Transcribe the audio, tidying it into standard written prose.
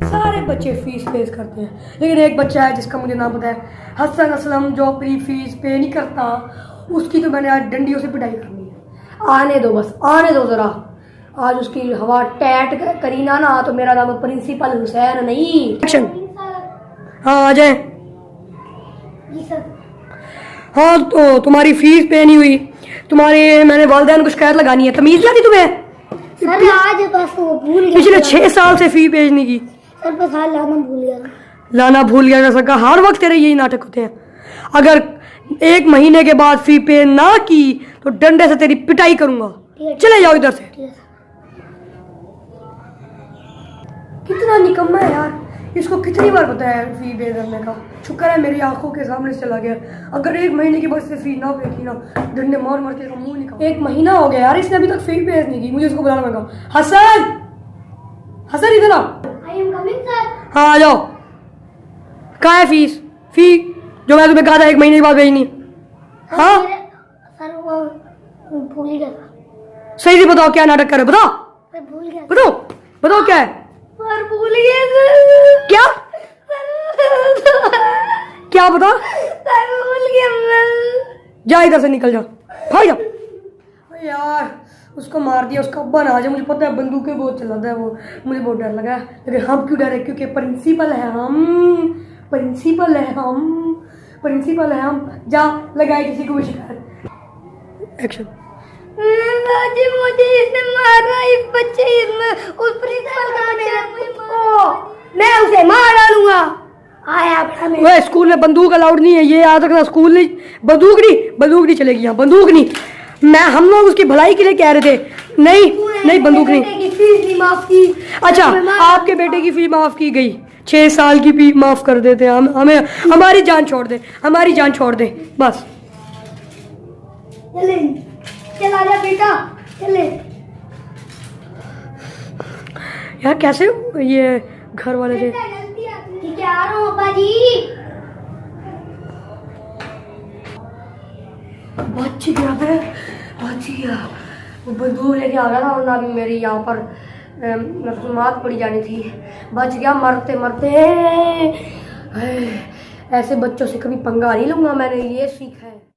सारे बच्चे फीस पे करते हैं, लेकिन एक बच्चा है जिसका मुझे नाम पता है, हसन असलम, जो अपनी फीस पे नहीं करता, उसकी तो मैंने आज डंडियों से पिटाई करनी है। आने दो, बस आने दो ज़रा। आज उसकी हवा टैट करी ना तो मेरा नाम प्रिंसिपल हुसैन नहीं। एक्शन। हाँ आ जाए। जी सर। हाँ तो तुम्हारी फीस पे नहीं हुई, तुम्हारे मैंने वालिदैन को शिकायत लगानी है। तमीज़ नहीं आती तुम्हें? सर आज बस वो भूल गया। पिछले 6 साल से फी पे नहीं की। सर बस हाल लाना भूल गया। लाना भूल गया कर सका। हर वक्त तेरे यही नाटक होते हैं। अगर 1 महीने के बाद फी पे ना की तो डंडे से तेरी पिटाई करूंगा। चले जाओ इधर से। ठीक है सर। कितना निकम्मा है यार, इसको कितनी बार बताया फी पे करने का। शुक्र है मेरी आंखों के सामने से चला गया। अगर 1 महीने की बाद से फी ना पे की ना, डंडे मार मार के मुंह निकाल। 1 महीना हो गया यार, इसने अभी तक फी पे नहीं की। मुझे इसको बुलाना पड़ेगा। हसन, हसन इधर आओ। I am coming sir. हाँ आ जाओ। कहाँ है फीस? फी जो मैं तुम्हें कहा था 1 महीने के बाद भेजनी। हाँ सर वो भूल गया था। सही से बताओ क्या नाटक कर रहे हो? बताओ सर भूल गया। बताओ बताओ क्या है? सर भूल गया सर। क्या क्या बता? सर भूल गया मैं। जा इधर से, निकल जा, भाग जा। यार उसको मार दिया, उसका अब्बा ना आ जाए। मुझे पता है बंदूकें बहुत चलाता है वो, मुझे बहुत डर लगा है। लेकिन हम क्यों डरे? क्योंकि प्रिंसिपल है हम, प्रिंसिपल है हम, प्रिंसिपल है हम। जा लगाए किसी को भी शिकायत। एक्शन। बाजी मुझे इसने मारा, इस बच्चे उस प्रिंसिपल का बच्चा। मैं उसे मार डालूंगा। आया बड़ा मैं। वह स्कूल में बंदूक अलाउड नहीं है, ये याद रखना। स्कूल नहीं, बंदूक नहीं चलेगी यहाँ, बंदूक नहीं। हम लोग उसकी भलाई के लिए कह रहे थे। नहीं बंदूक नहीं। फीस नहीं माफ की। अच्छा आपके बेटे की फी माफ की गई, 6 साल की फी माफ कर देते हैं हम। हमें हमारी जान छोड़ दे, हमारी जान छोड़ दे बस। चले चल आजा बेटा चले। यार कैसे ये घर वाले थे? ठीक है आ रहा हूँ अब्बा जी। बच गया मैं, बच गया। वो बंदूक लेके आ गया था, वरना अभी मेरी यहाँ पर रसूमात पड़ी जानी थी। बच गया मरते मरते। ऐसे बच्चों से कभी पंगा नहीं लूंगा, मैंने ये सीखा है।